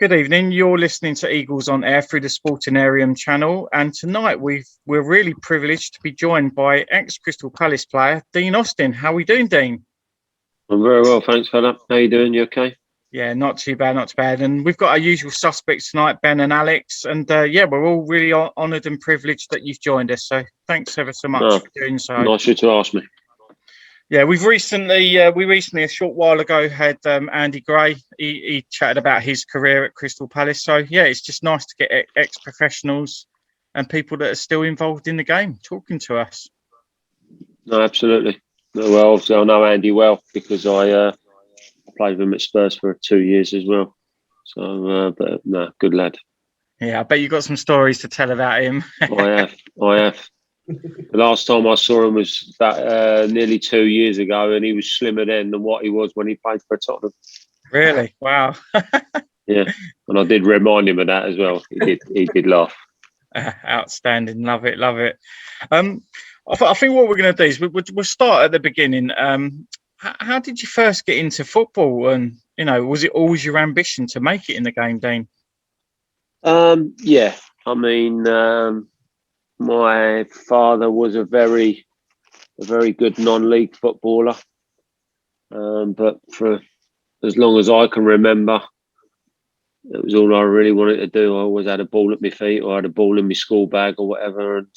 Good evening. You're listening to Eagles on Air through the Sportinarium channel, and tonight we're really privileged to be joined by ex-Crystal Palace player Dean Austin. How are we doing, Dean? I'm very well, thanks, fella. How you doing? You okay? Yeah, not too bad, not too bad. And we've got our usual suspects tonight, Ben and Alex. And we're all really honoured and privileged that you've joined us. So thanks ever so much No, for doing so. nice you to ask me. Yeah, we recently a short while ago had Andy Gray. He chatted about his career at Crystal Palace. So yeah, it's just nice to get ex-professionals and people that are still involved in the game talking to us. No, absolutely. No, well, obviously I know Andy well because I played with him at Spurs for 2 years as well. So, but no, good lad. Yeah, I bet you got some stories to tell about him. I have. The last time I saw him was that nearly 2 years ago, and he was slimmer then than what he was when he played for Tottenham. Really? Wow. Yeah, and I did remind him of that as well. He did laugh. Outstanding. Love it. Love it. I think what we're going to do is we'll start at the beginning. How did you first get into football? And, was it always your ambition to make it in the game, Dean? Yeah, I mean, my father was a very good non-league footballer, but for as long as I can remember, it was all I really wanted to do. I always had a ball at my feet, or I had a ball in my school bag, or whatever, and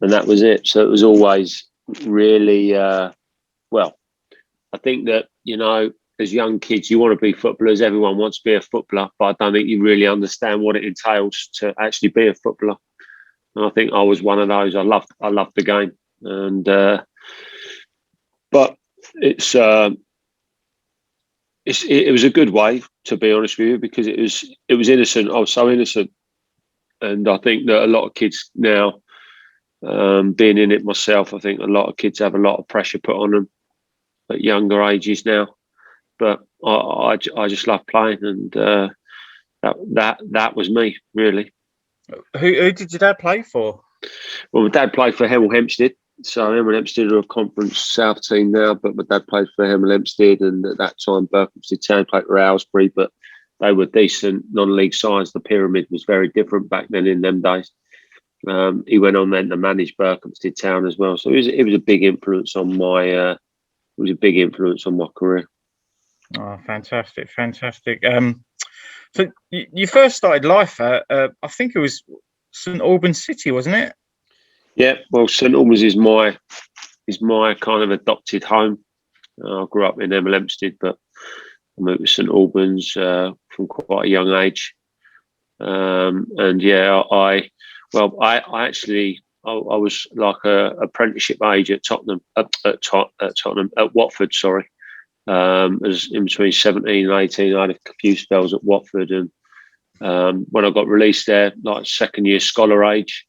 that was it. So it was always really well. I think that as young kids, you want to be footballers. Everyone wants to be a footballer, but I don't think you really understand what it entails to actually be a footballer. And I think I was one of those. I loved the game, and but it was a good way, to be honest with you, because it was innocent. I was so innocent, and I think that a lot of kids now, being in it myself, I think a lot of kids have a lot of pressure put on them at younger ages now. But I just love playing, and that was me, really. Who did your dad play for? Well, my dad played for Hemel Hempstead. So Hemel Hempstead are a Conference South team now, but my dad played for Hemel Hempstead, and at that time Berkhamsted Town played for Aylesbury, but they were decent non-league sides. The pyramid was very different back then in them days. He went on then to manage Berkhamsted Town as well, so it was a big influence on my career. Oh, fantastic, fantastic. So you first started life at, I think it was St Albans City, wasn't it? Yeah, well, St Albans is my kind of adopted home. I grew up in Hemel Hempstead, but I moved to St Albans from quite a young age. And yeah, I was like a apprenticeship age at Tottenham, at Watford, sorry. As in between 17 and 18, I had a few spells at Watford, and when I got released there, like second year scholar age,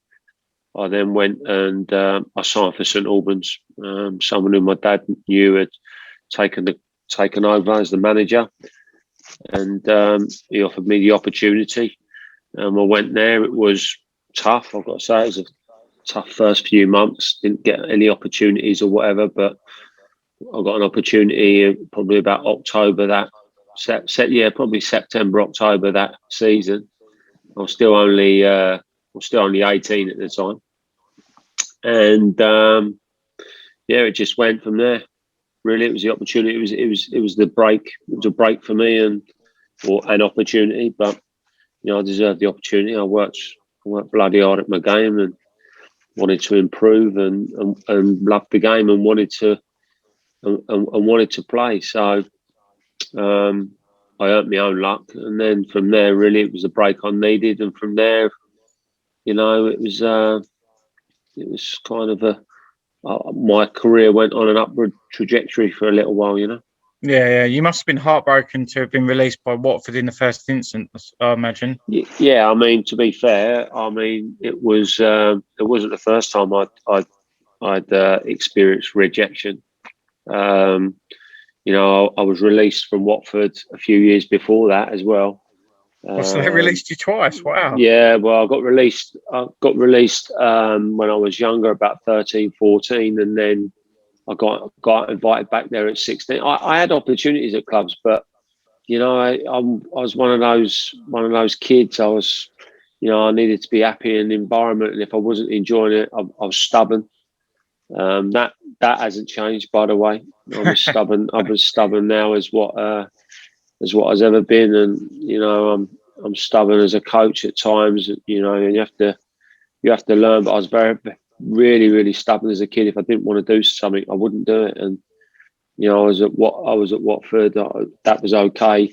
I then went and I signed for St Albans. Someone who my dad knew had taken over as the manager, and he offered me the opportunity. I went there. It was tough, I've got to say. It was a tough first few months. Didn't get any opportunities or whatever, but I got an opportunity probably about October probably September, October that season. I was still only 18 at the time, and it just went from there. Really, it was the opportunity. It was the break. It was a break for me or an opportunity, but I deserved the opportunity. I worked bloody hard at my game and wanted to improve and loved the game and wanted to play. So I earned my own luck, and then from there, really, it was the break I needed. And from there, it was kind of my career went on an upward trajectory for a little while. Yeah. You must have been heartbroken to have been released by Watford in the first instance, I imagine. Yeah, I mean, to be fair, it wasn't the first time I'd experienced rejection. I was released from Watford a few years before that as well. So they released you twice. Wow. Yeah, well, I got released when I was younger, about 13, 14, and then I got invited back there at 16. I had opportunities at clubs, but I was one of those kids. I was, I needed to be happy in the environment, and if I wasn't enjoying it, I was stubborn. That hasn't changed, by the way. I'm as stubborn. I'm as stubborn now as what has ever been, and I'm stubborn as a coach at times. And you have to learn. But I was really, really stubborn as a kid. If I didn't want to do something, I wouldn't do it. And I was at Watford. That was okay.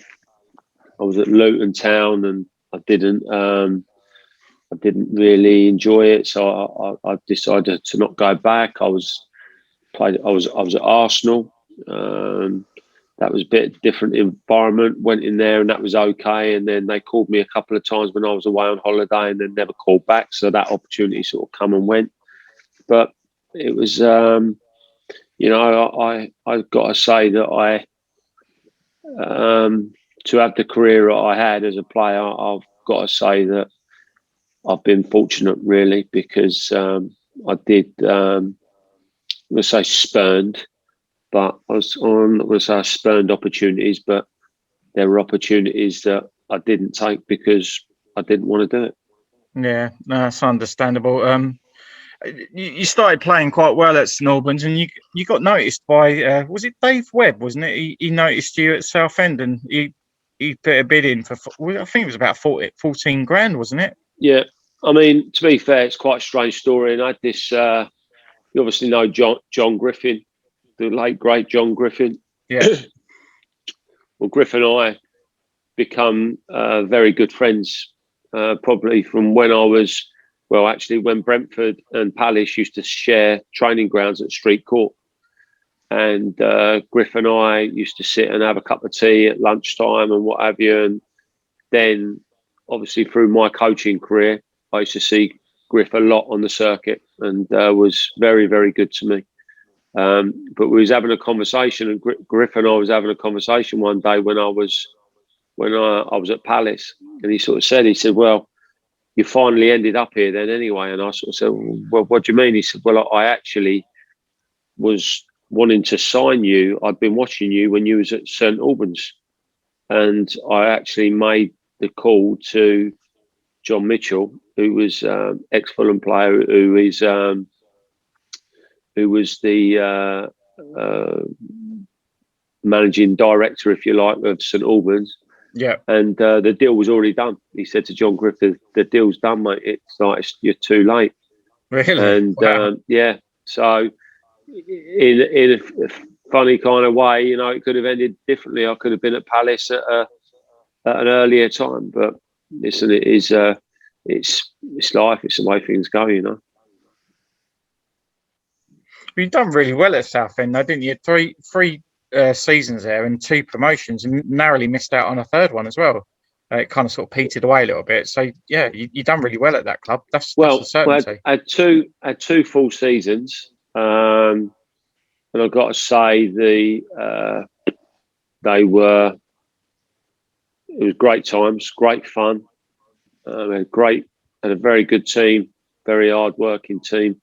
I was at Luton Town, and I didn't really enjoy it. So I decided to not go back. I was at Arsenal. That was a bit different environment. Went in there, and that was okay. And then they called me a couple of times when I was away on holiday, and then never called back. So that opportunity sort of come and went. But it was, I've got to say that to have the career I had as a player, I've got to say that I've been fortunate, really, because I did, let's say, spurned, but I spurned opportunities, but there were opportunities that I didn't take because I didn't want to do it. Yeah, no, that's understandable. You started playing quite well at St Albans, and you got noticed by was it Dave Webb, wasn't it? He noticed you at Southend, and he put a bid in for, I think it was about 14 grand, wasn't it? Yeah, I mean, to be fair, it's quite a strange story. And I had this. You obviously know John Griffin, the late great John Griffin. Yeah. Well, Griff and I become very good friends, probably from when I was. Well, actually, when Brentford and Palace used to share training grounds at Street Court. And Griff and I used to sit and have a cup of tea at lunchtime and what have you. And then, obviously, through my coaching career, I used to see Griff a lot on the circuit, and was very, very good to me. But we was having a conversation, and Griff and I was having a conversation one day when I was at Palace. And he sort of said, well, you finally ended up here then anyway. And I sort of said, well, what do you mean? He said, well, I actually was wanting to sign you. I'd been watching you when you was at St Albans. And I actually made the call to John Mitchell, who was ex-Fulham player, who was the managing director, if you like, of St Albans. Yeah. And the deal was already done. He said to John Griffith, the deal's done, mate. It's like, you're too late. Really? And wow. yeah, so in a funny kind of way, it could have ended differently. I could have been at Palace at an earlier time. But listen, it's life. It's the way things go, You've done really well at Southend, though, didn't you? Three seasons there and 2 promotions, and narrowly missed out on a third one as well. It kind of sort of petered away a little bit. So yeah, you done really well at that club. That's a certainty. I had two full seasons, and I've got to say it was great times, great fun. Had a very good team, very hard working team.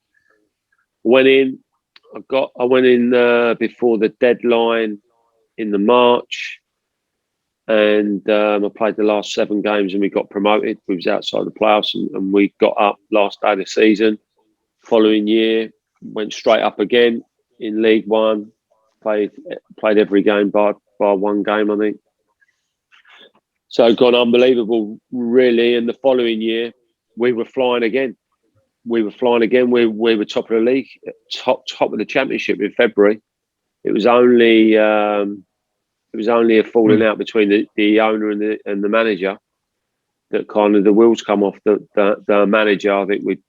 I went in before the deadline in the March, and I played the last 7 games, and we got promoted. We was outside the playoffs, and we got up last day of the season. Following year, went straight up again in League One. Played every game by 1 game, I think. So it got unbelievable, really. And the following year, we were flying again. We were top of the league, top of the championship in February. It was only a falling out between the owner and the manager that kind of the wheels come off. The manager, I think we'd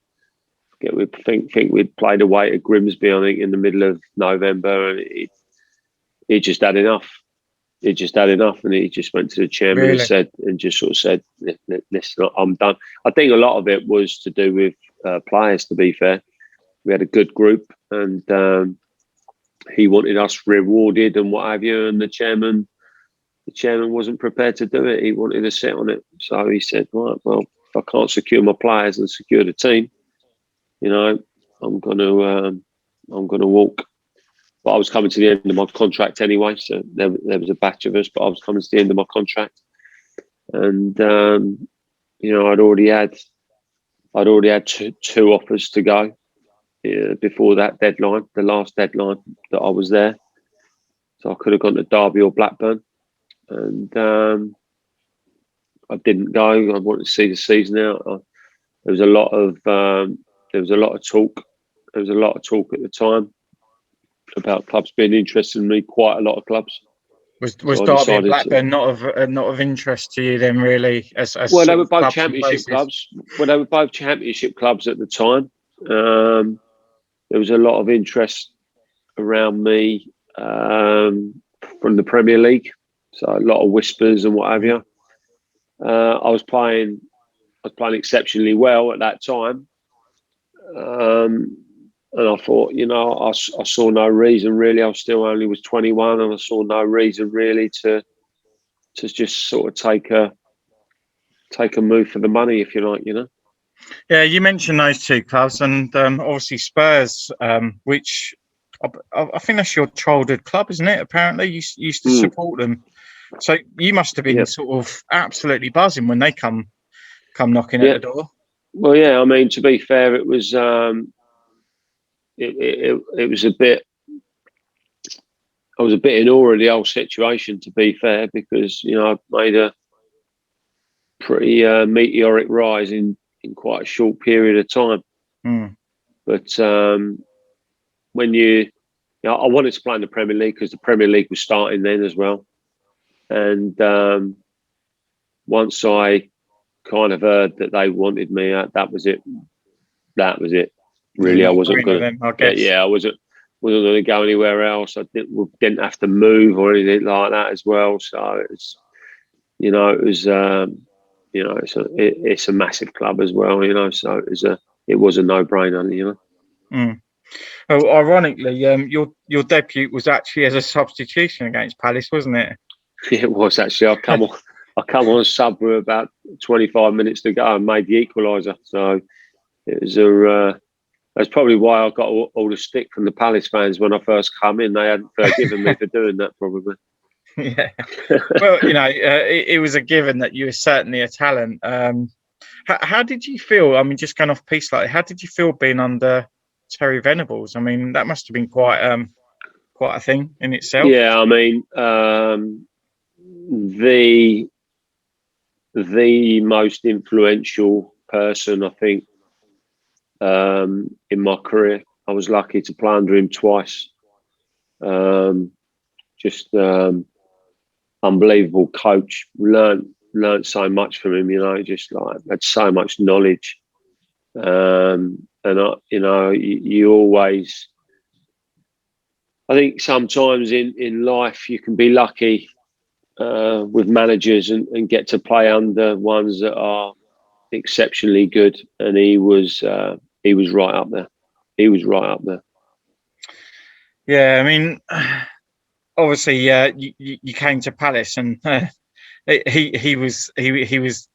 played away at Grimsby, I think, in the middle of November, and it just had enough. It just had enough, and he just went to the chairman Really? and just sort of said, "Listen, I'm done." I think a lot of it was to do with players. To be fair, we had a good group, and he wanted us rewarded and what have you. And the chairman wasn't prepared to do it. He wanted to sit on it. So he said, "Right, well, if I can't secure my players and secure the team, I'm going to walk." but I was coming to the end of my contract anyway. So there was a batch of us, but I was coming to the end of my contract, and I'd already had two offers to go before that deadline, the last deadline that I was there. So I could have gone to Derby or Blackburn, and I didn't go. I wanted to see the season out. There was a lot of talk. There was a lot of talk at the time about clubs being interested in me. Quite a lot of clubs. Was Derby and Blackburn not of interest to you then, really? Well, they were both championship clubs. Well, they were both championship clubs at the time. There was a lot of interest around me from the Premier League, so a lot of whispers and what have you. I was playing exceptionally well at that time, and I thought, I saw no reason really. I still only was 21, and I saw no reason really to just sort of take a move for the money, if you like, Yeah, you mentioned those two clubs, and obviously Spurs, which I think that's your childhood club, isn't it? Apparently, you used to support them, so you must have been sort of absolutely buzzing when they come knocking at the door. Well, yeah. I mean, to be fair, it was it was a bit. I was a bit in awe of the whole situation, to be fair, because I've made a pretty meteoric rise in quite a short period of time. But when I wanted to play in the Premier League because the Premier League was starting then as well, and once I kind of heard that they wanted me, that was it. Really, I wasn't going to. Yeah, I wasn't going to go anywhere else. I didn't have to move or anything like that as well. So it's, it's a massive club as well. So it was a no-brainer. Well, ironically, your debut was actually as a substitution against Palace, wasn't it? It was actually. I come on sub with about 25 minutes to go and made the equaliser. So it was that's probably why I got all the stick from the Palace fans when I first come in. They hadn't forgiven me for doing that, probably. Yeah. Well, it was a given that you were certainly a talent. How did you feel? I mean, just kind of piece like, how did you feel being under Terry Venables? I mean, that must have been quite a thing in itself. Yeah, I mean, the most influential person, I think, in my career. I was lucky to play under him twice. Just unbelievable coach. Learned so much from him. Just like had so much knowledge. And you always. I think sometimes in life you can be lucky with managers and get to play under ones that are exceptionally good, and he was right up there. He was right up there. Yeah, I mean, obviously, you came to Palace, and he was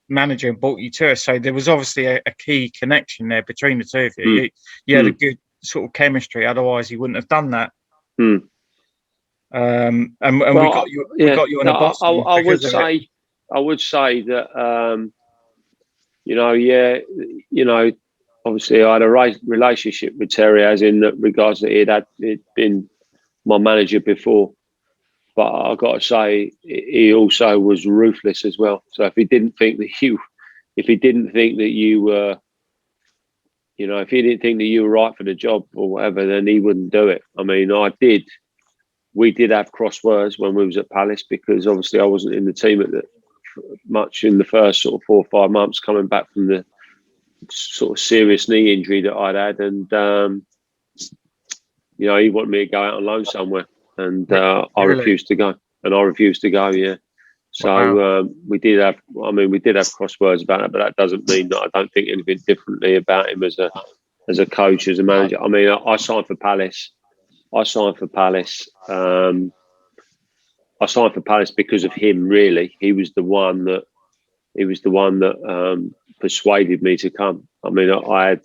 manager and brought you to us. So there was obviously a key connection there between the two of you. You had a good sort of chemistry. Otherwise, he wouldn't have done that. And we got you on a boss. I would say that obviously I had a relationship with Terry, as in that regards that he'd been my manager before, but I got to say he also was ruthless as well. So if he didn't think that you were, if he didn't think that you were right for the job or whatever, then he wouldn't do it. I mean, we did have crosswords when we was at Palace, because obviously I wasn't in the team much in the first sort of 4 or 5 months coming back from the sort of serious knee injury that I'd had, and he wanted me to go out on loan somewhere, and I refused to go. Yeah. So wow. We did have crosswords about that, but that doesn't mean that I don't think anything differently about him as a coach, as a manager. I mean, I signed for Palace. I signed for Palace because of him. Really, he was the one that persuaded me to come. I mean, I had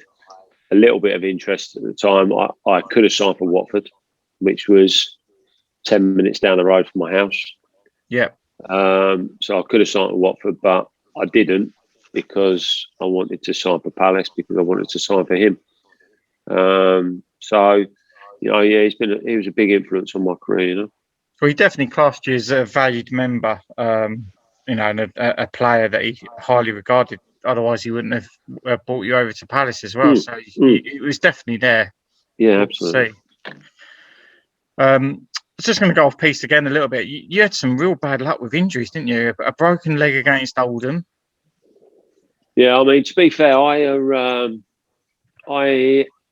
a little bit of interest at the time. I could have signed for Watford. which was 10 minutes down the road from my house. Yeah. So I could have signed for Watford, but I didn't because I wanted to sign for Palace because I wanted to sign for him. So, yeah, he was a big influence on my career, Well, he definitely classed you as a valued member, and a player that he highly regarded. Otherwise, he wouldn't have brought you over to Palace as well. So it was definitely there. Yeah, absolutely. I was just going to go off piece again a little bit. You had some real bad luck with injuries, didn't you? A broken leg against Oldham. Yeah, I mean, to be fair, I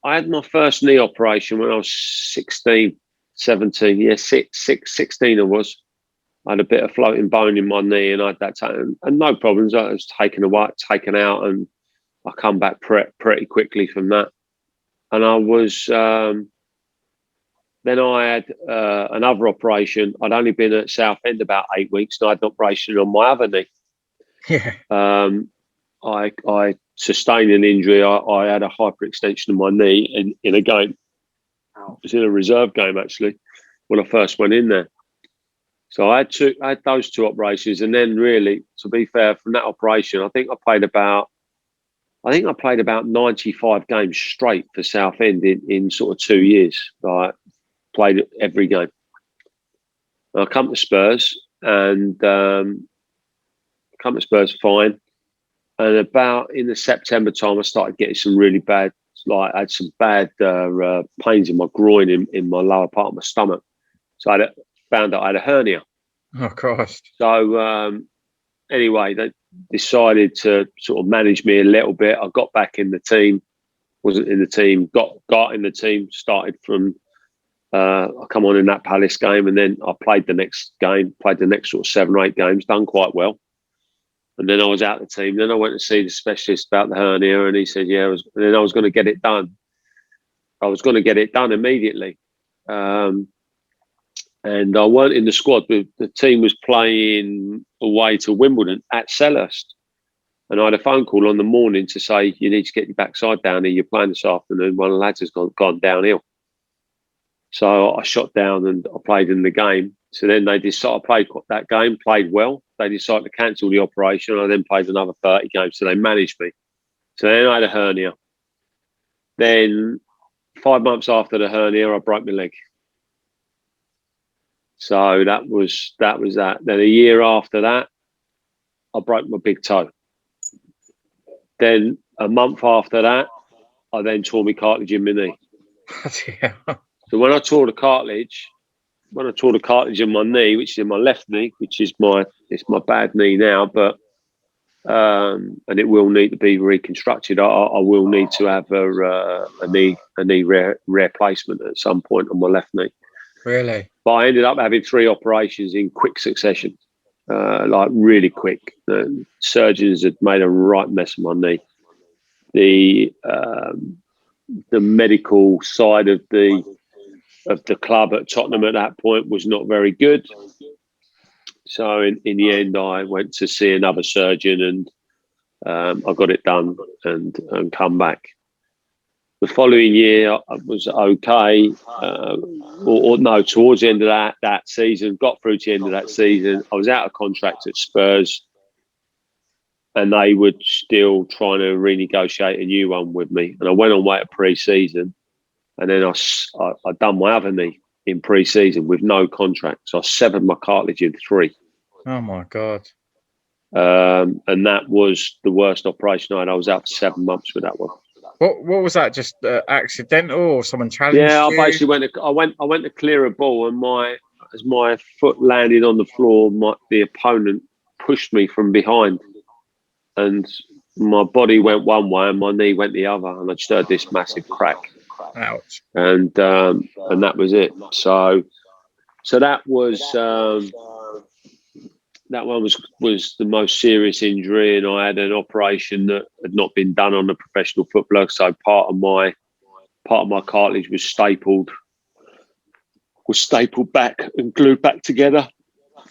had my first knee operation when I was 16, 17. Yeah, 16 I was. I had a bit of floating bone in my knee, and I had that taken, and no problems. I was taken out, and I come back pretty quickly from that. And I was then I had another operation. I'd only been at Southend about 8 weeks, and I had an operation on my other knee. Yeah. I sustained an injury. I had a hyperextension of my knee in a game. It was in a reserve game, actually, when I first went in there. So I had those two operations, and then really, to be fair, from that operation, I think I played about 95 games straight for Southend in sort of 2 years. I played every game. I come to Spurs and fine. And about in the September time, I started getting some really bad, I had some bad pains in my groin, in my lower part of my stomach. So I found out I had a hernia. Oh, Christ. So anyway, they decided to sort of manage me a little bit. I got back in the team, wasn't in the team, got in the team, started from, I come on in that Palace game, and then I played the next sort of 7 or 8 games, done quite well. And then I was out of the team. Then I went to see the specialist about the hernia, and he said, yeah, and then I was going to get it done. I was going to get it done immediately. And I weren't in the squad, but the team was playing away to Wimbledon at Selhurst. And I had a phone call on the morning to say, you need to get your backside down here. You're playing this afternoon. One of the lads has gone downhill. So I shot down and I played in the game. So then they decided, I played that game, played well. They decided to cancel the operation. I then played another 30 games. So they managed me. So then I had a hernia. Then 5 months after the hernia, I broke my leg. So that was that. Then a year after that, I broke my big toe. Then a month after that, I then tore my cartilage in my knee. Yeah. So when I tore the cartilage in my knee, which is in my left knee, it's my bad knee now, but and it will need to be reconstructed. I will need to have a knee replacement at some point on my left knee. Really? But I ended up having 3 operations in quick succession, like really quick. The surgeons had made a right mess of my knee. The medical side of the club at Tottenham at that point was not very good. So in the end, I went to see another surgeon, and I got it done and come back. The following year, I was okay. Towards the end of that season, got through to the end of that season. I was out of contract at Spurs, and they were still trying to renegotiate a new one with me. And I went on way to pre-season, and then I done my other knee in pre-season with no contract. So I severed my cartilage in 3. Oh, my God. And that was the worst operation I had. I was out for 7 months with that one. What was that? Just accidental, or someone challenged you? Yeah, I basically I went to clear a ball, and as my foot landed on the floor, the opponent pushed me from behind, and my body went one way and my knee went the other, and I just heard this massive crack. Ouch. And that was it. So that was. That one was the most serious injury, and I had an operation that had not been done on a professional footballer. So part of my cartilage was stapled back and glued back together.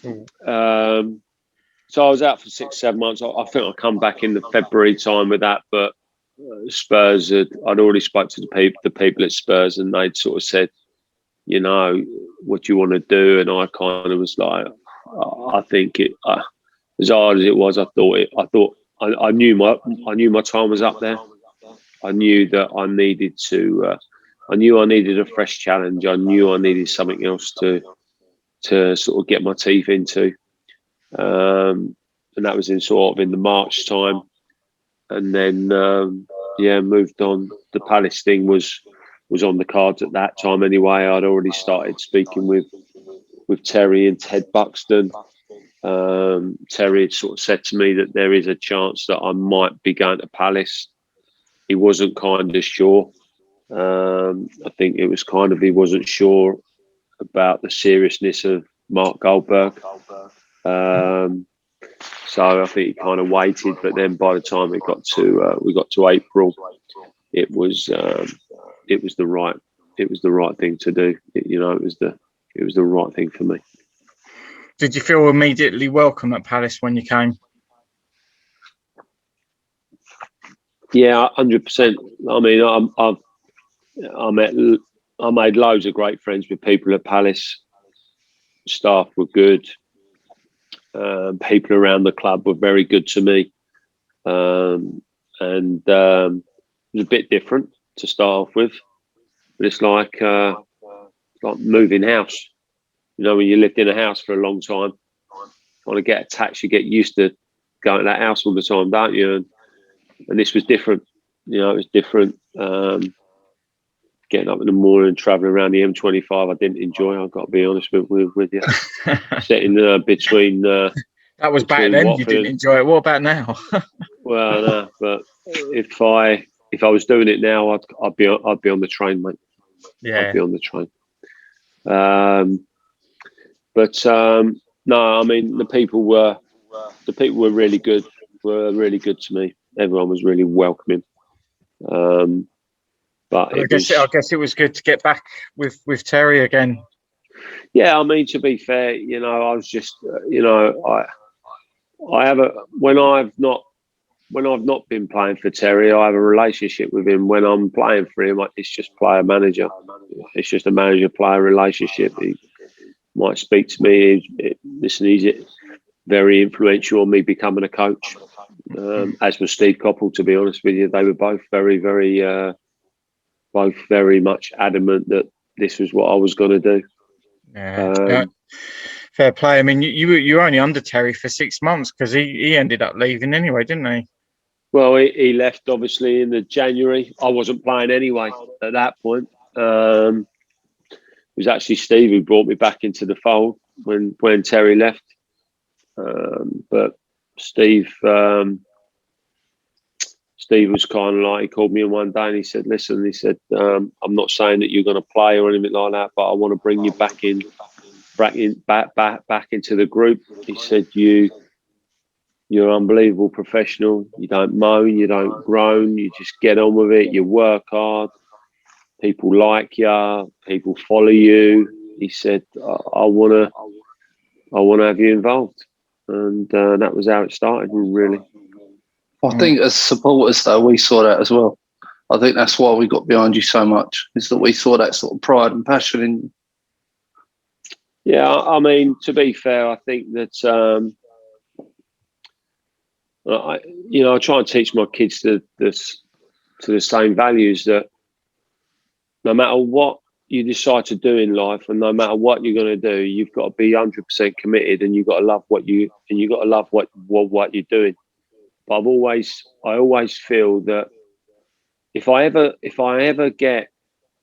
So I was out for 6-7 months. I think I'd come back in the February time with that, but Spurs I'd already spoke to the people at Spurs, and they'd sort of said, you know, what do you want to do? And I kind of was like, I think it, as hard as it was, I knew my time was up there. I knew that I needed to. I knew I needed a fresh challenge. I knew I needed something else to sort of get my teeth into, and that was in the March time. And then moved on. The Palace thing was on the cards at that time anyway. I'd already started speaking with Terry and Ted Buxton. Terry had sort of said to me that there is a chance that I might be going to Palace. He wasn't kind of sure. I think it was kind of he wasn't sure about the seriousness of Mark Goldberg. So I think he kind of waited, but then by the time we got to April, it was the right thing to do. It was the right thing for me. Did you feel immediately welcome at Palace when you came? Yeah, 100%. I mean, I made loads of great friends with people at Palace. Staff were good. People around the club were very good to me, and it was a bit different to start off with. But it's like moving house. When you lived in a house for a long time, want to get attached, you get used to going to that house all the time, don't you? And this was different. It was different. Getting up in the morning and travelling around the M25, I didn't enjoy. I've got to be honest with you. Sitting between. That was back then. Watford, you didn't enjoy it. What about now? Well, no, but if I was doing it now, I'd be on the train, mate. Yeah, I'd be on the train. No, I mean the people were really good. Were really good to me. Everyone was really welcoming. But I guess it was good to get back with Terry again. Yeah, I mean, to be fair, I was just, I have when I've not been playing for Terry, I have a relationship with him. When I'm playing for him, it's just player manager. It's just a manager player relationship. He might speak to me. He's very influential on me becoming a coach. As was Steve Coppell, to be honest with you. They were both very, very. Both very much adamant that this was what I was going to do. Yeah, fair play. I mean, you were only under Terry for 6 months because he ended up leaving anyway, didn't he? Well, he left obviously in the January. I wasn't playing anyway at that point. It was actually Steve who brought me back into the fold when Terry left. But Steve was kind of like, he called me in one day and he said, "Listen," he said, "I'm not saying that you're going to play or anything like that, but I want to bring you back into the group." He said, "You're an unbelievable professional. You don't moan, you don't groan, you just get on with it. You work hard. People like you. People follow you." He said, "I want to have you involved," and that was how it started, really. I think as supporters, though, we saw that as well. I think that's why we got behind you so much, is that we saw that sort of pride and passion in you. Yeah, I mean, to be fair, I think that I try and teach my kids to the same values, that no matter what you decide to do in life, and no matter what you're going to do, you've got to be 100% committed, and you've got to love what you're doing. But I always feel that if I ever get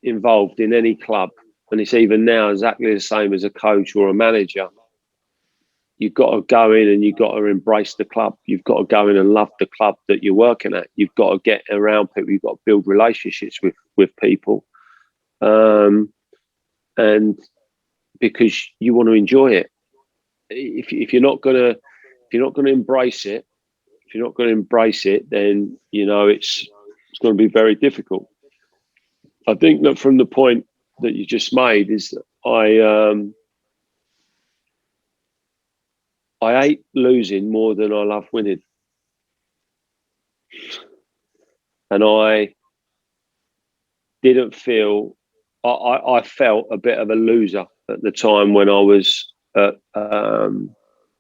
involved in any club, and it's even now exactly the same as a coach or a manager, you've got to go in and you've got to embrace the club. You've got to go in and love the club that you're working at. You've got to get around people. You've got to build relationships with people, and because you want to enjoy it. If you're not gonna embrace it. If you're not going to embrace it, then it's going to be very difficult. I think that from the point that you just made is that I hate losing more than I love winning, and I didn't feel I felt a bit of a loser at the time when I was at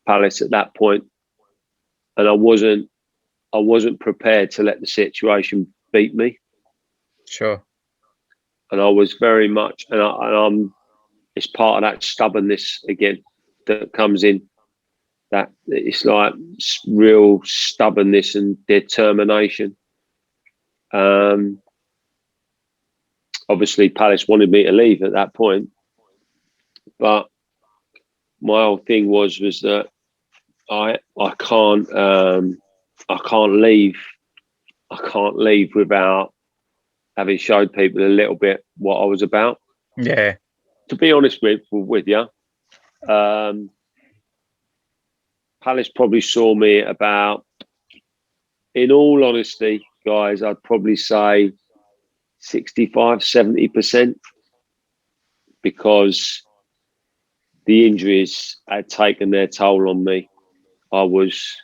Palace at that point, and I wasn't prepared to let the situation beat me. Sure. And I was very much, and I'm. It's part of that stubbornness again that comes in. That it's like real stubbornness and determination. Obviously, Palace wanted me to leave at that point, but my whole thing was that I can't leave. I can't leave without having showed people a little bit what I was about. Yeah. To be honest with you, Palace probably saw me about, in all honesty, guys, I'd probably say 65, 70%, because the injuries had taken their toll on me. I was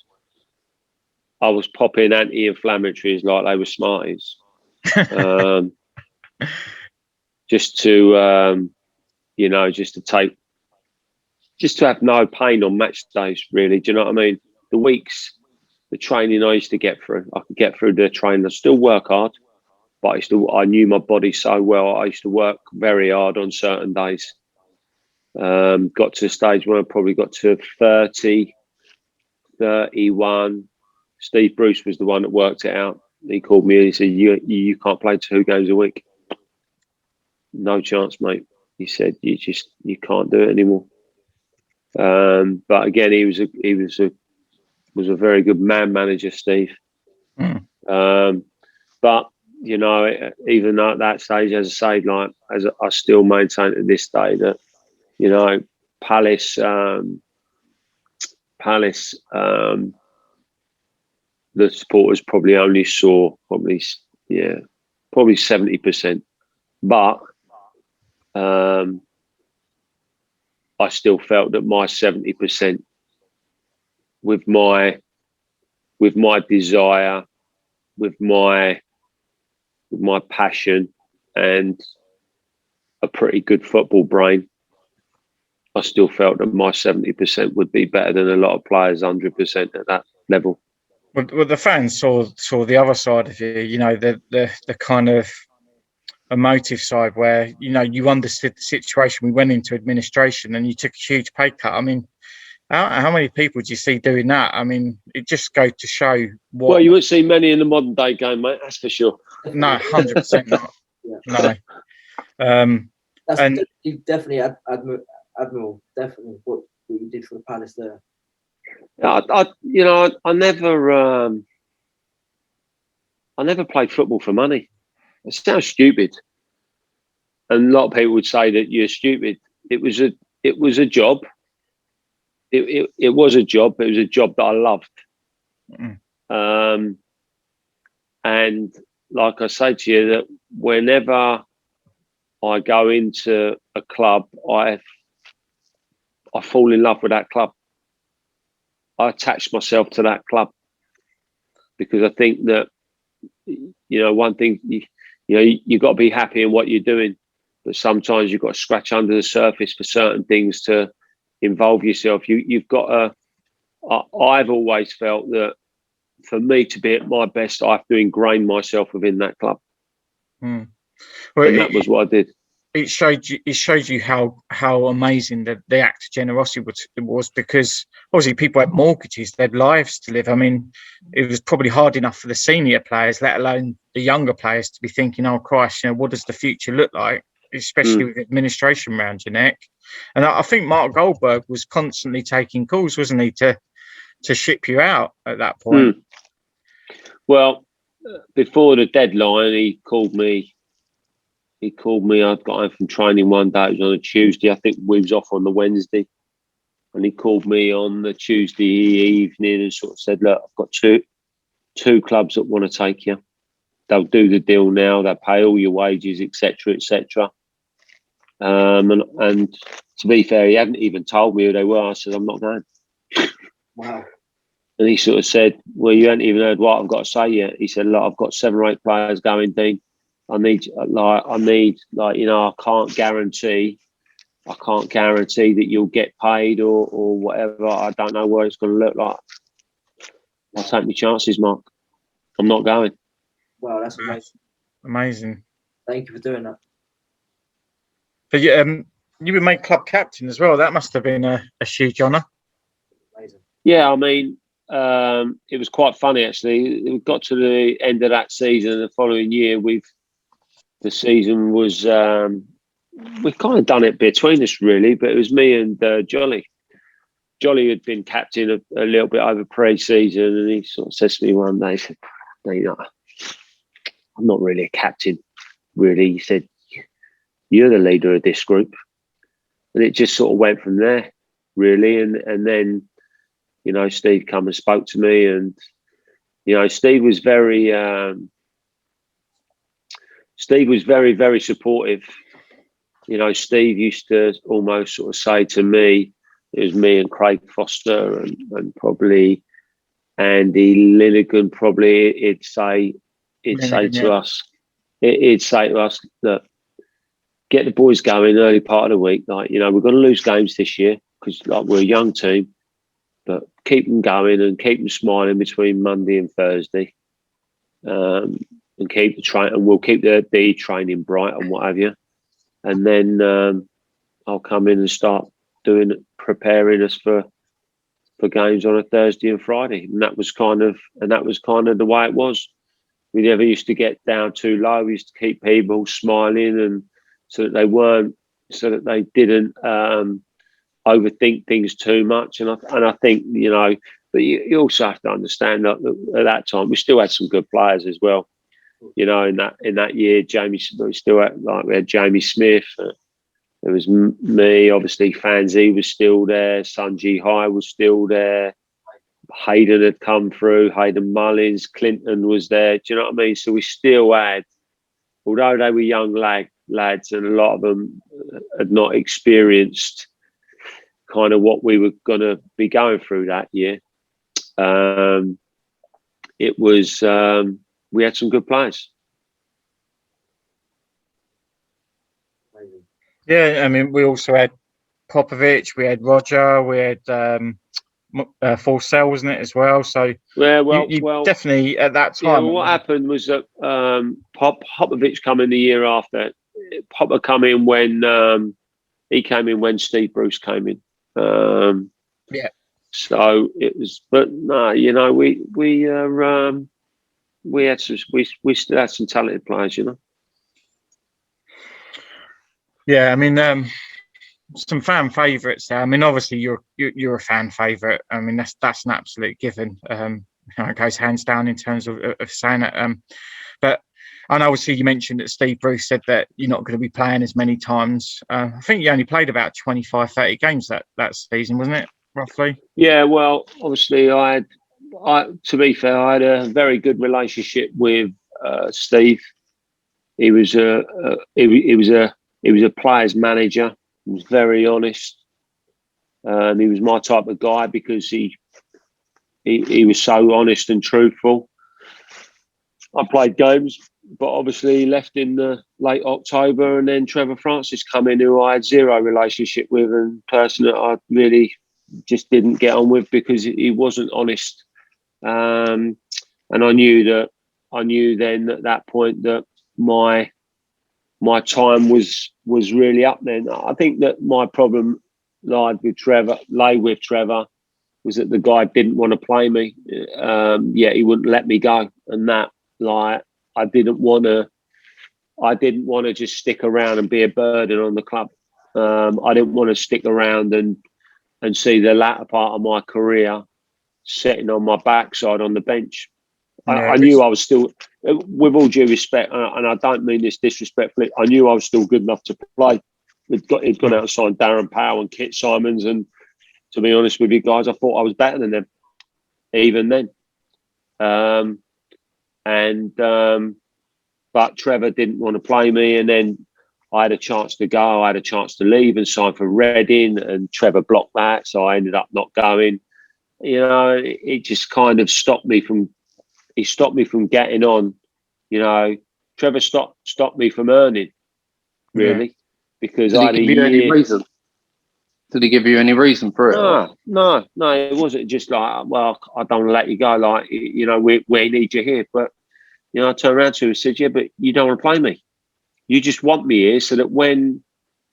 popping anti-inflammatories like they were Smarties. Just to have no pain on match days, really. Do you know what I mean? The weeks, the training I used to get through, I could get through the training. I still work hard, but I knew my body so well. I used to work very hard on certain days. Got to a stage where I probably got to 30, 31. Steve Bruce was the one that worked it out. He called me and he said, you can't play 2 games a week. No chance, mate. He said, you can't do it anymore. But again, he was a very good man manager, Steve. But even at that stage, as I say, I still maintain to this day that Palace, the supporters probably only saw probably 70%, but I still felt that my 70%, with my desire, with my passion, and a pretty good football brain, I still felt that my 70% would be better than a lot of players' 100% at that level. Well, the fans saw the other side of you. The kind of emotive side where you understood the situation. We went into administration, and you took a huge pay cut. I mean, how many people do you see doing that? I mean, it just goes to show what. Well, you won't see many in the modern day game, mate. That's for sure. No, 100% not. No. That's definitely admirable. Definitely what you did for the Palace there. I never played football for money. It sounds stupid, and a lot of people would say that you're stupid. It was a job. It was a job. It was a job that I loved. And like I say to you, that whenever I go into a club, I fall in love with that club. I attach myself to that club because I think that, one thing, you've got to be happy in what you're doing, but sometimes you've got to scratch under the surface for certain things to involve yourself. You've got to, I've always felt that for me to be at my best, I have to ingrain myself within that club. Well, and that was what I did. It showed you how amazing the act of generosity was, because obviously people had mortgages, they had lives to live. I mean, it was probably hard enough for the senior players, let alone the younger players, to be thinking, oh Christ, what does the future look like, especially with administration around your neck. And I think Mark Goldberg was constantly taking calls, wasn't he, to ship you out at that point? Well, before the deadline, he called me. I'd got home from training one day. It was on a Tuesday. I think we was off on the Wednesday. And he called me on the Tuesday evening and sort of said, look, I've got two clubs that want to take you. They'll do the deal now. They'll pay all your wages, etc., etc. And to be fair, he hadn't even told me who they were. I said, I'm not going. Wow. And he sort of said, well, you haven't even heard what I've got to say yet. He said, look, I've got 7 or 8 players going, Dean. I need you know, I can't guarantee that you'll get paid or whatever. I don't know what it's going to look like. I'll take my chances, Mark. I'm not going. Wow, that's amazing. Amazing. Thank you for doing that. But you were made club captain as well. That must have been a huge honour. Amazing. Yeah, I mean, it was quite funny actually. We got to the end of that season, and the following year, the season was we've kind of done it between us really, but it was me and Jolly. Jolly had been captain a little bit over pre-season, and he sort of says to me one day, he said, "You know, I'm not really a captain, really." He said, "You're the leader of this group," and it just sort of went from there, really. And then, you know, Steve come and spoke to me, and you know, Steve was very, very supportive. You know, Steve used to almost sort of say to me, it was me and Craig Foster and probably Andy Linnigan. Probably he'd say to us that get the boys going early part of the week. Like, you know, we're going to lose games this year because like we're a young team, but keep them going and keep them smiling between Monday and Thursday, and keep the train, and we'll keep the training bright and what have you. And then I'll come in and start preparing us for games on a Thursday and Friday, and that was kind of the way it was. We never used to get down too low. We used to keep people smiling, and so that they didn't overthink things too much. And I think, you know, but you also have to understand that at that time we still had some good players as well. You know, in that year, we had Jamie Smith. There was me, obviously. Fanzi was still there. Sunji High was still there. Hayden had come through. Hayden Mullins, Clinton was there. Do you know what I mean? So we still had, although they were young lads, and a lot of them had not experienced kind of what we were going to be going through that year. It was we had some good players. Yeah, I mean, we also had Popovich, we had Roger, we had Forsell, wasn't it, as well? So yeah, you definitely at that time. Yeah, well, what happened was that Popovich come in the year after. Popper come in when he came in when Steve Bruce came in. Yeah. So it was, but no, you know, we still had some talented players, you know. Yeah, I mean, some fan favourites there. I mean, obviously you're a fan favourite. I mean, that's an absolute given. It goes hands down in terms of saying it. But and obviously you mentioned that Steve Bruce said that you're not going to be playing as many times. I think you only played about 25, 30 games that season, wasn't it, roughly? Yeah, well, obviously to be fair, I had a very good relationship with Steve. He was a player's manager. He was very honest. He was my type of guy because he was so honest and truthful. I played games, but obviously he left in the late October, and then Trevor Francis come in, who I had zero relationship with, and person that I really just didn't get on with because he wasn't honest. And I knew then at that point that my time was really up then. I think that my problem lay with Trevor was that the guy didn't want to play me. Yet he wouldn't let me go, and that, like, I didn't want to just stick around and be a burden on the club. I didn't want to stick around and see the latter part of my career sitting on my backside on the bench. I knew I was still, with all due respect, and I don't mean this disrespectfully, I knew I was still good enough to play. He'd gone out and signed Darren Powell and Kit Simons, and to be honest with you guys, I thought I was better than them, even then. But Trevor didn't want to play me, and then I had a chance to go. I had a chance to leave and sign for Reading, and Trevor blocked that, so I ended up not going. You know, it just kind of stopped me from getting on. You know, Trevor stopped me from earning, really, because Did I he had a give you any year. reason? Did he give you any reason for it? or- No, it wasn't just like, well, I don't want to let you go. Like, you know, we need you here. But, you know, I turned around to him and said, yeah, but you don't want to play me. You just want me here so that when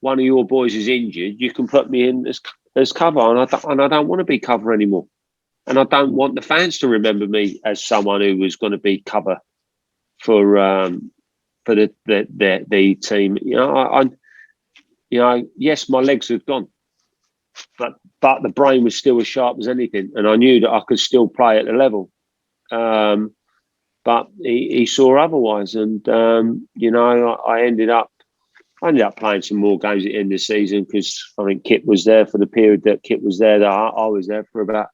one of your boys is injured, you can put me in as cover. And I don't want to be cover anymore. And I don't want the fans to remember me as someone who was going to be cover for the team. You know, yes, my legs have gone. But the brain was still as sharp as anything, and I knew that I could still play at the level. But he saw otherwise, and you know, I ended up playing some more games at the end of the season because I think Kit was there for the period that Kit was there. That I was there for about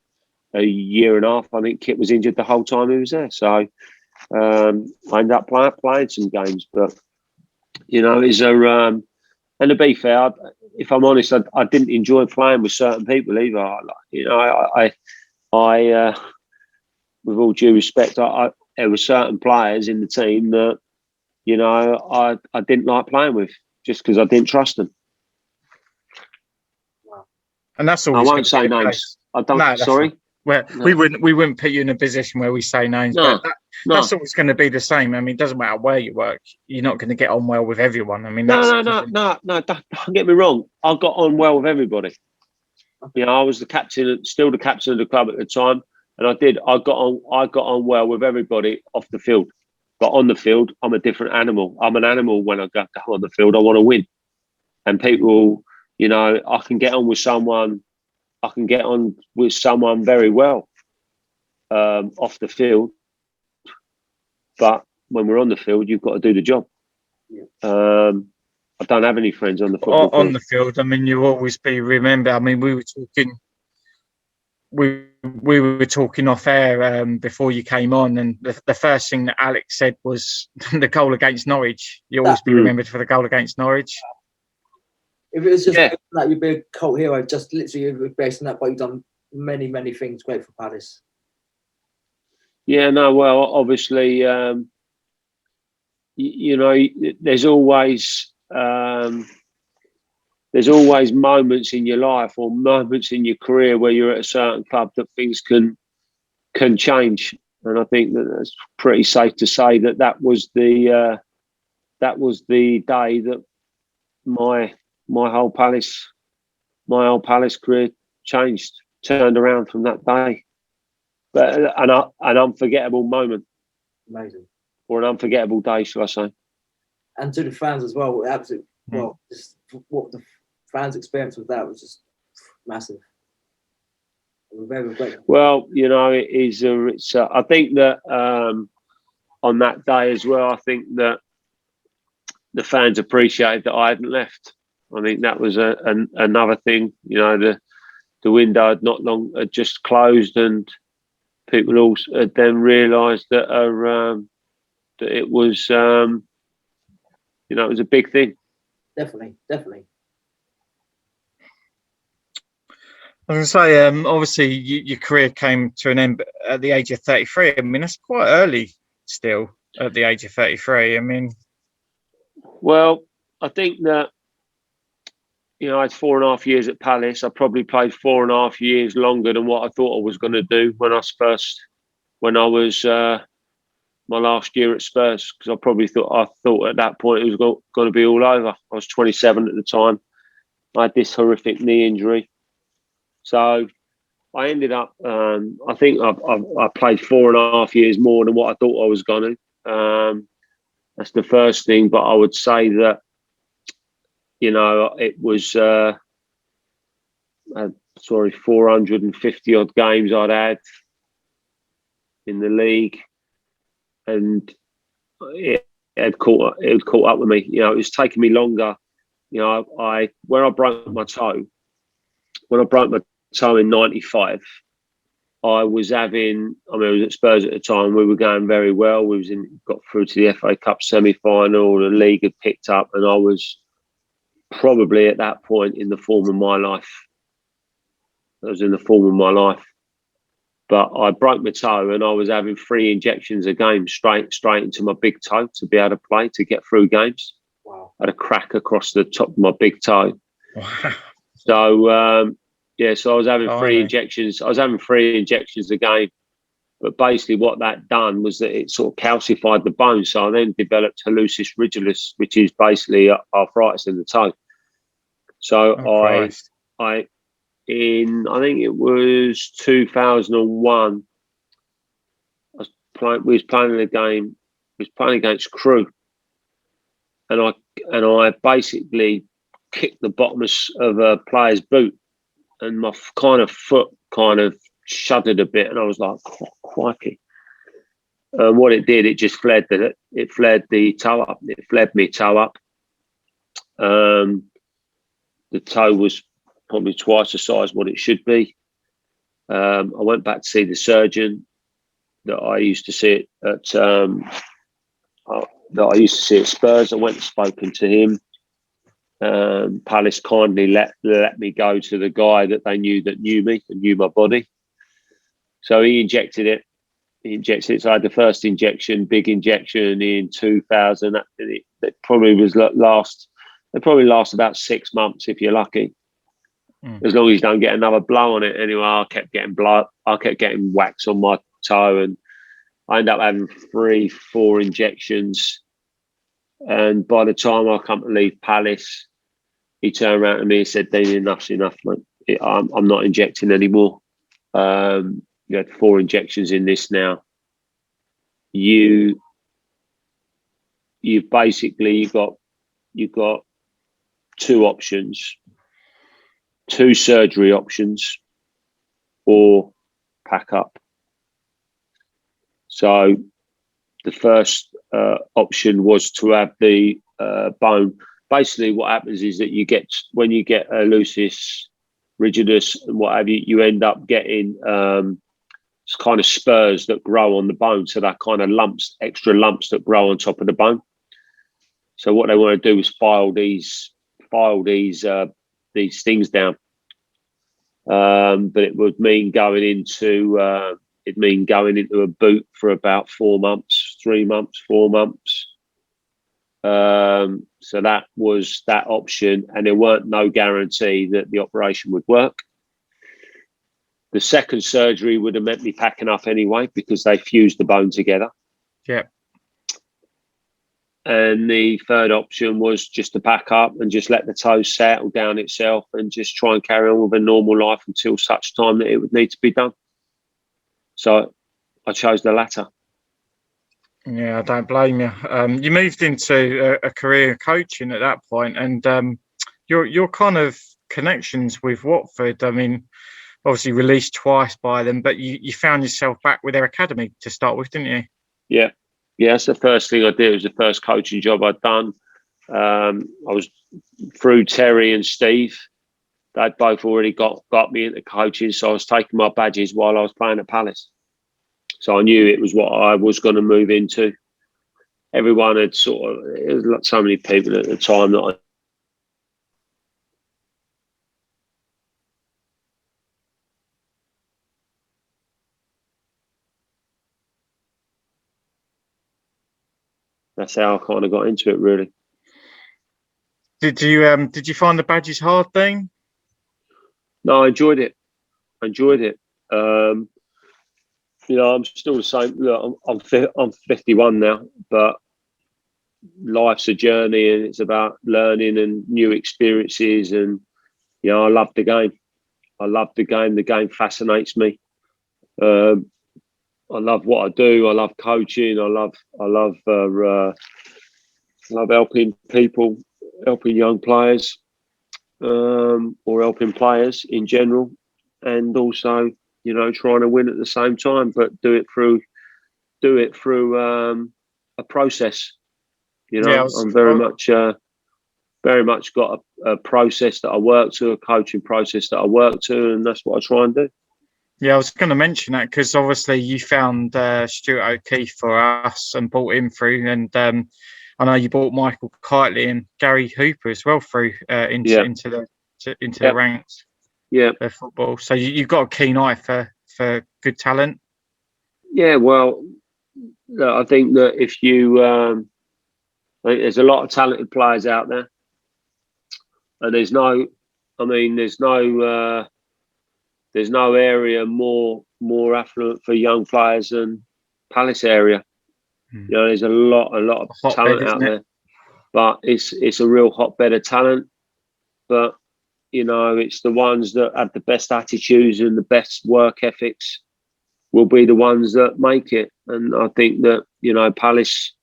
a year and a half. I think Kit was injured the whole time he was there, so I ended up playing some games. But you know, and to be fair, if I'm honest, I didn't enjoy playing with certain people either. You know, I with all due respect, there were certain players in the team that, you know, I didn't like playing with just because I didn't trust them. And that's I always won't gonna say be the names. case. I don't. No, that's Sorry. fine. Well, No. we wouldn't put you in a position where we say names, No, but no. that's always going to be the same. I mean, it doesn't matter where you work, you're not going to get on well with everyone. I mean, No. that's Don't get me wrong. I got on well with everybody. You know, I was still the captain of the club at the time, and I got on well with everybody off the field. But on the field, I'm a different animal. I'm an animal when I go on the field. I want to win, and people, you know, I can get on with someone. I can get on with someone very well off the field, but when we're on the field, you've got to do the job. Yeah. I don't have any friends on the football on field. the field. I mean, you always be remember. I mean, we were talking off air before you came on, and the first thing that Alex said was the goal against Norwich. You always be remembered for the goal against Norwich. If it was just Yeah. that, you'd be a cult hero. Just literally based on that, but you've done many things great for Palace. Yeah, no, well, obviously, you know, there's always moments in your life or moments in your career where you're at a certain club that things can change, and I think that's pretty safe to say that was the day that my whole Palace career turned around from that day. But an unforgettable moment, Amazing. or an unforgettable day, shall I say? And to the fans as well, absolutely. Well, just what the fans' experience with that was just massive. We're very grateful. Well, you know, it's. I think that on that day as well, I think that the fans appreciated that I hadn't left. I think that was another thing. You know, the window had just closed, and people all had then realised that that it was, you know, it was a big thing. Definitely. I was going to say, obviously, your career came to an end at the age of 33. I mean, that's quite early still at the age of 33. I mean, well, I think that, you know, I had 4.5 years at Palace. I probably played 4.5 years longer than what I thought I was going to do when I was my last year at Spurs, because I thought at that point it was going to be all over. I was 27 at the time. I had this horrific knee injury. So I ended up, I think I played 4.5 years more than what I thought I was going to. That's the first thing. But I would say that, you know, it was 450 odd games I'd had in the league, and it had caught up with me. You know, it was taking me longer. You know, when I broke my toe in '95, I was at Spurs at the time. We were going very well. Got through to the FA Cup semi-final. The league had picked up, and I was probably at that point in the form of my life. I was in the form of my life, but I broke my toe and I was having 3 injections a game straight into my big toe to be able to play, to get through games. Wow. I had a crack across the top of my big toe. Wow. So so I was having 3 Blimey. injections. I was having 3 injections a game. But basically what that done was that it sort of calcified the bone. So I then developed hallucis rigidus, which is basically arthritis in the toe. So Oh, Christ. I think it was 2001, we was playing a game, we was playing against Crewe. And I basically kicked the bottom of a player's boot, and my kind of foot kind of shuddered a bit, and I was like, crikey. And what it did, it just fled the toe up. It fled me toe up. The toe was probably twice the size what it should be. I went back to see the surgeon that I used to see at Spurs. I went and spoken to him. Palace kindly let me go to the guy that they knew me and knew my body. So he injected it. So I had the first injection, big injection in 2000. It probably last about 6 months if you're lucky. As long as you don't get another blow on it. Anyway, I kept getting wax on my toe, and I ended up having 3-4 injections. And by the time I come to leave Palace, he turned around to me and said, "Dean, enough's enough, mate. I'm not injecting anymore. You had 4 injections in this now. You've got 2 options, 2 surgery options, or pack up." So the first option was to have the bone. Basically, what happens is that when you get hallucis rigidus and what have you, you end up getting kind of spurs that grow on the bone. So that kind of extra lumps that grow on top of the bone. So what they want to do is file these things down. But it would mean going into a boot for about 4 months, 3 months, 4 months. So that was that option, and there weren't no guarantee that the operation would work. The second surgery would have meant me packing up anyway, because they fused the bone together. Yeah. And the third option was just to pack up and just let the toe settle down itself and just try and carry on with a normal life until such time that it would need to be done. So I chose the latter. Yeah, I don't blame you. You moved into a career coaching at that point, and your kind of connections with Watford, I mean, obviously released twice by them, but you found yourself back with their academy to start with, didn't you? Yeah. Yeah, that's the first thing I did. It was the first coaching job I'd done. I was through Terry and Steve. They'd both already got me into coaching, so I was taking my badges while I was playing at Palace. So I knew it was what I was going to move into. Everyone had it was like so many people at the time that that's how I kind of got into it, really. Did you find the badges hard thing? No, I enjoyed it. I'm still the same. Look, I'm 51 now, but life's a journey, and it's about learning and new experiences. And I love the game. The game fascinates me. I love what I do. I love coaching. I love helping people, helping young players, or helping players in general, and also trying to win at the same time, but do it through a process. I'm very much got a process that I work to, a coaching process that I work to, and that's what I try and do. Yeah, I was going to mention that because obviously you found Stuart O'Keefe for us and brought him through, and I know you brought Michael Kitely and Gary Hooper as well through into the ranks. Yeah, of football. So you've got a keen eye for for good talent? Yeah, well, look, I think that if you, I think there's a lot of talented players out there, and there's no area more affluent for young players than Palace area. You know, there's a lot of talent out there, but it's a real hotbed of talent. But you know, it's the ones that have the best attitudes and the best work ethics will be the ones that make it. And I think that, you know, Palace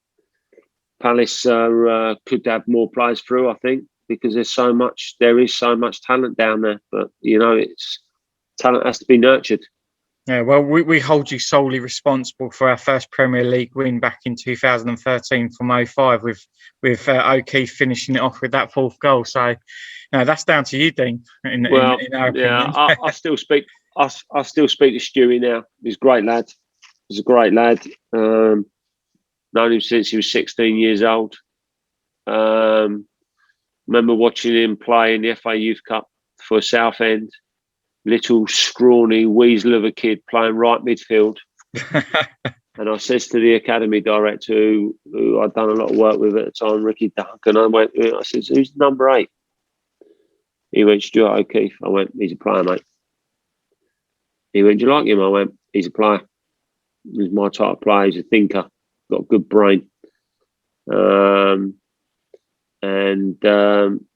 could have more players through, I think, because there is so much talent down there. But you know, talent has to be nurtured. Yeah, well, we hold you solely responsible for our first Premier League win back in 2013 from 05 with O'Keefe finishing it off with that 4th goal. So, no, that's down to you, Dean. In our opinion. I still speak to Stewie now. He's a great lad. He's a great lad. Known him since he was 16 years old. Remember watching him play in the FA Youth Cup for Southend. Little scrawny weasel of a kid playing right midfield. And I says to the academy director, who I'd done a lot of work with at the time, Ricky Duncan, I said, who's number 8? He went, Stuart O'Keefe. I went, he's a player, mate. He went, do you like him? I went, he's a player. He's my type of player. He's a thinker, got a good brain.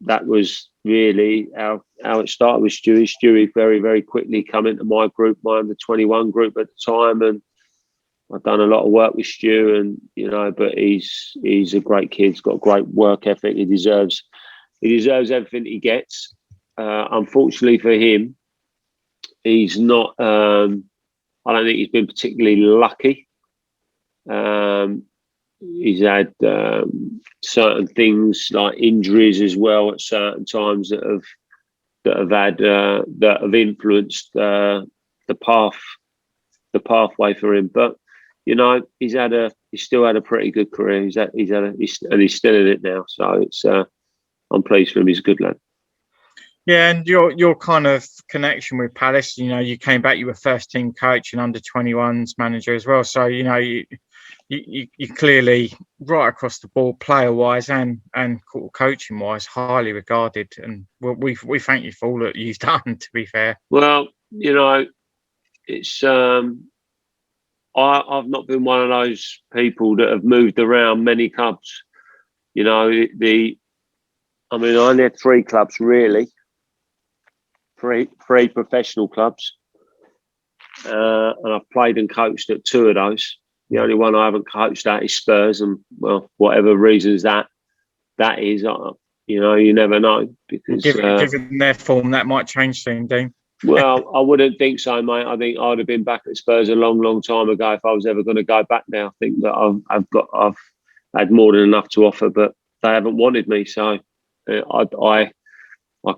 That was really how it started with Stewie. Stewie very, very quickly come into my group, my under 21 group at the time, and I've done a lot of work with Stu, and you know, but he's a great kid. He's got a great work ethic. He deserves everything he gets. Unfortunately for him, he's not. I don't think he's been particularly lucky. He's had certain things like injuries as well at certain times that have influenced the pathway for him. But you know, he's still had a pretty good career. He's still in it now. So it's I'm pleased for him. He's a good lad. Yeah, and your kind of connection with Palace, you know, you came back, you were first team coach and under 21s manager as well. So, you know, you clearly right across the board, player wise and coaching wise, highly regarded. And we thank you for all that you've done, to be fair. Well, you know, it's I've not been one of those people that have moved around many clubs. You know, I only had 3 clubs really. Three professional clubs, and I've played and coached at 2 of those. The only one I haven't coached at is Spurs, and well, whatever reasons that is, you know, you never know, because given their form, that might change soon, Dean. Well, I wouldn't think so, mate. I think I'd have been back at Spurs a long time ago if I was ever going to go back now. I think that I've had more than enough to offer, but they haven't wanted me, so I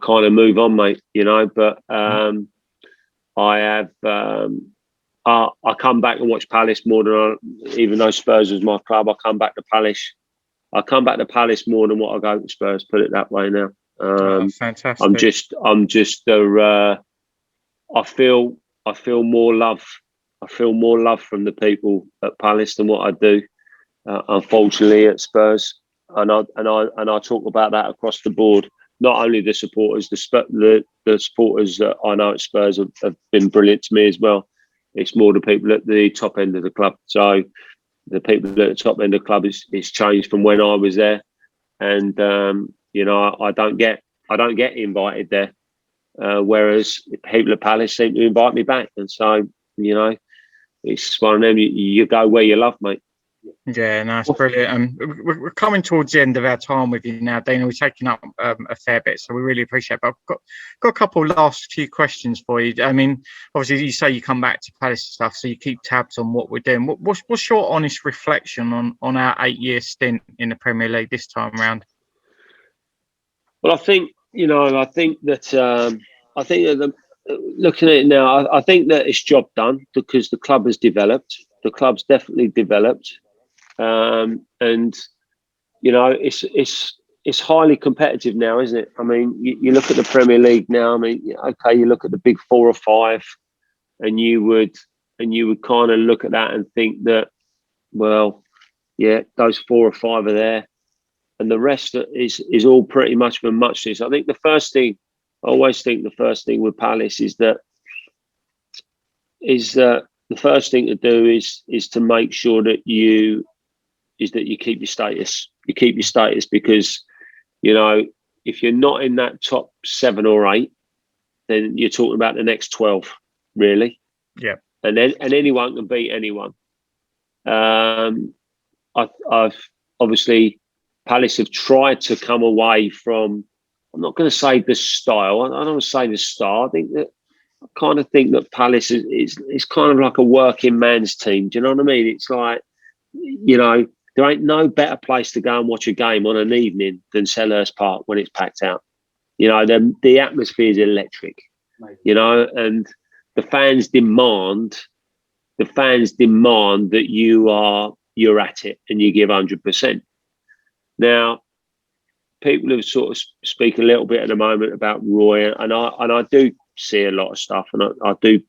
kind of move on, mate, you know, but I come back and watch Palace more than even though Spurs was my club, I come back to Palace. I come back to Palace more than what I go to Spurs, put it that way now. Fantastic. I'm just I feel more love. I feel more love from the people at Palace than what I do, unfortunately, at Spurs. And I talk about that across the board. Not only the supporters, the supporters that I know at Spurs have been brilliant to me as well. It's more the people at the top end of the club. So the people at the top end of the club is changed from when I was there, and you know, I don't get invited there, whereas people at Palace seem to invite me back, and so you know, it's one of them. You go where you love, mate. Yeah, no, it's brilliant. We're coming towards the end of our time with you now, Dana. We're taking up a fair bit, so we really appreciate it. But I've got a couple last few questions for you. I mean, obviously, you say you come back to Palace and stuff, so you keep tabs on what we're doing. What's your honest reflection on our 8-year stint in the Premier League this time around? Well, I think that looking at it now, I think that it's job done because the club has developed. The club's definitely developed. And you know, it's highly competitive now, isn't it? I mean, you look at the Premier League now. I mean, okay, you look at the big 4 or 5, and you would kind of look at that and think that, well, yeah, those 4 or 5 are there, and the rest is all pretty much for muchness. I think I always think the first thing with Palace is that the first thing to do is to make sure that you keep your status. You keep your status because, you know, if you're not in that top 7 or 8, then you're talking about the next 12, really. Yeah. And anyone can beat anyone. I've obviously, Palace have tried to come away from, I'm not going to say the style. I don't want to say the style. I kind of think that Palace is kind of like a working man's team. Do you know what I mean? It's like, you know, there ain't no better place to go and watch a game on an evening than Selhurst Park when it's packed out. You know, the atmosphere is electric, you know, and the fans demand that you're at it and you give 100%. Now, people have sort of speak a little bit at the moment about Roy, and I do see a lot of stuff, and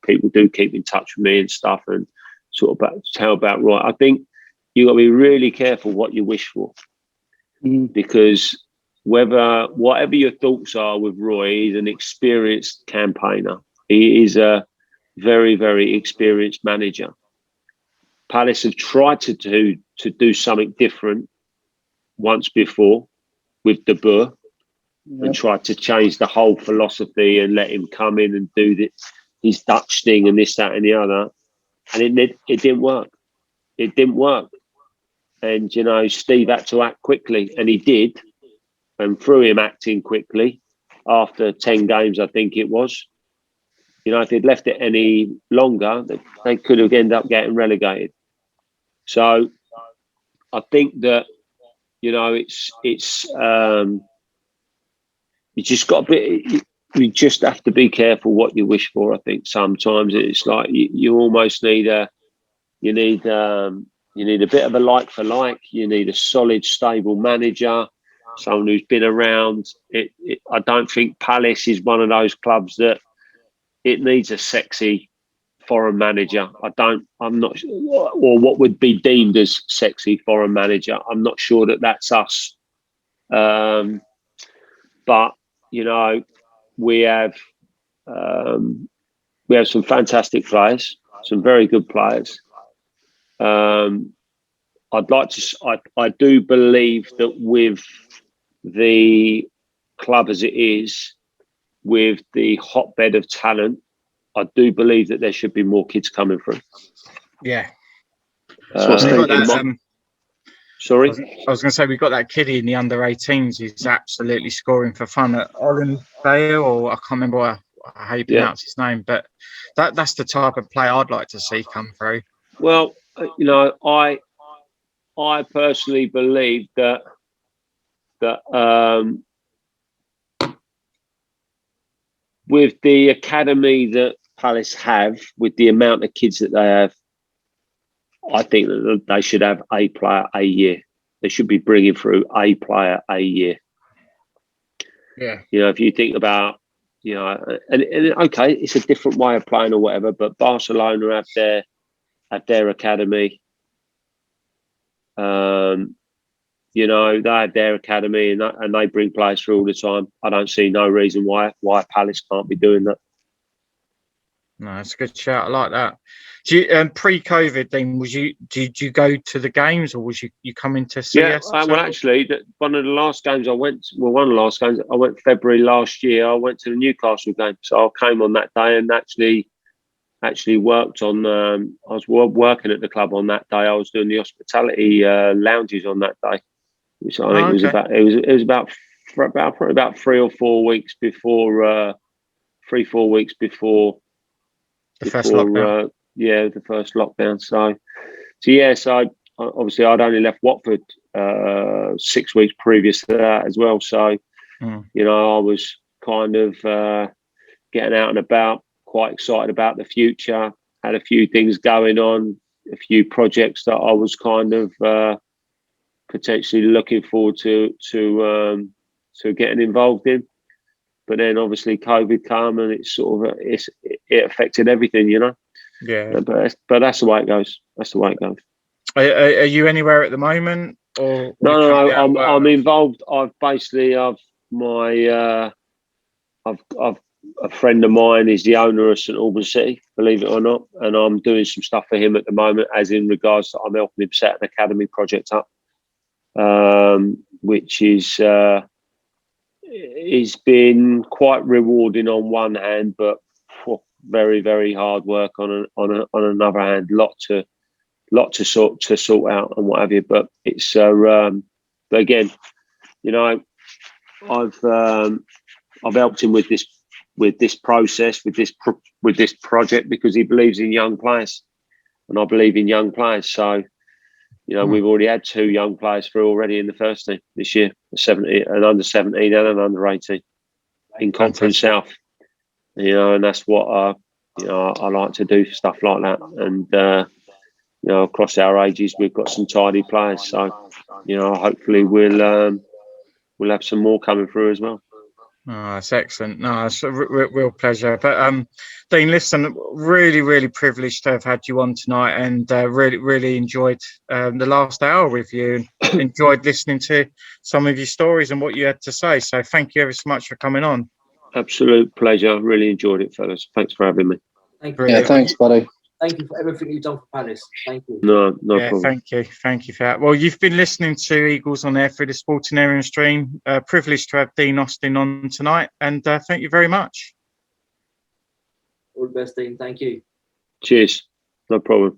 people do keep in touch with me and stuff, and sort of tell about Roy. I think you got to be really careful what you wish for, because whatever your thoughts are with Roy, he's an experienced campaigner. He is a very, very experienced manager. Palace have tried to do something different once before with De Boer, and tried to change the whole philosophy and let him come in and do his Dutch thing and this, that, and the other, and it didn't work. It didn't work, and you know, Steve had to act quickly, and he did. And through him acting quickly, after 10 games, I think it was, you know, if they'd left it any longer, they could have ended up getting relegated. So I think that, you know, you just got a bit. You just have to be careful what you wish for. I think sometimes it's like you almost need a bit of a like for like. You need a solid, stable manager, someone who's been around. I don't think Palace is one of those clubs that it needs a sexy foreign manager. I'm not, or what would be deemed as sexy foreign manager. I'm not sure that that's us. But you know, we have some fantastic players, some very good players. I do believe that with the club as it is, with the hotbed of talent, I do believe that there should be more kids coming through. Yeah. Sorry? I was going to say, we've got that kiddie in the under-18s who's absolutely scoring for fun at Ollendale, or I can't remember how you pronounce his name, but that's the type of play I'd like to see come through. Well, you know, I personally believe that with the academy that Palace have, with the amount of kids that they have, I think that they should have a player a year. They should be bringing through a player a year. Yeah. You know, if you think about, you know, and okay, it's a different way of playing or whatever, but Barcelona have their academy. You know, they have their academy and they bring players through all the time. I don't see no reason why Palace can't be doing that. No, that's a good shout. I like that. Pre-COVID, then did you go to the games, or was you coming to see us? Well, actually, one of the last games I went February last year. I went to the Newcastle game, so I came on that day and actually worked on. I was working at the club on that day. I was doing the hospitality lounges on that day, which I think was about 3 or 4 weeks before 3-4 weeks before the first lockdown. The first lockdown. So obviously I'd only left Watford 6 weeks previous to that as well. So you know, I was kind of getting out and about, quite excited about the future. Had a few things going on, a few projects that I was kind of potentially looking forward to getting involved in. But then obviously COVID came and it affected everything, you know. Yeah. But that's the way it goes. That's the way it goes. Are you anywhere at the moment, or No. you currently out I'm work? involved. I've a friend of mine is the owner of St Albans City, believe it or not, and I'm doing some stuff for him at the moment, as in regards to I'm helping him set an academy project up, which is been quite rewarding on one hand, but very, very hard work on another hand. Lot to sort out and what have you. But it's but again, you know, I've helped him with this process, with this project, because he believes in young players, and I believe in young players. So, you know, we've already had 2 young players through already in the first team this year, an under 17 and an under 18 in Conference South. You know, and that's what you know, I like to do, stuff like that. And you know, across our ages, we've got some tidy players. So, you know, hopefully we'll have some more coming through as well. Oh, that's excellent. No, it's a real pleasure. But Dean, listen, really, really privileged to have had you on tonight, and really, really enjoyed the last hour with you, and enjoyed listening to some of your stories and what you had to say. So thank you ever so much for coming on. Absolute pleasure. Really enjoyed it, fellas. Thanks for having me. Thank you. Yeah, thanks, buddy. Thank you for everything you've done for Palace. Thank you. No Yeah, problem. thank you for that. Well, you've been listening to Eagles on Air through the Sporting Area stream. Privileged to have Dean Austin on tonight, and thank you very much. All the best, Dean. Thank you. Cheers. No problem.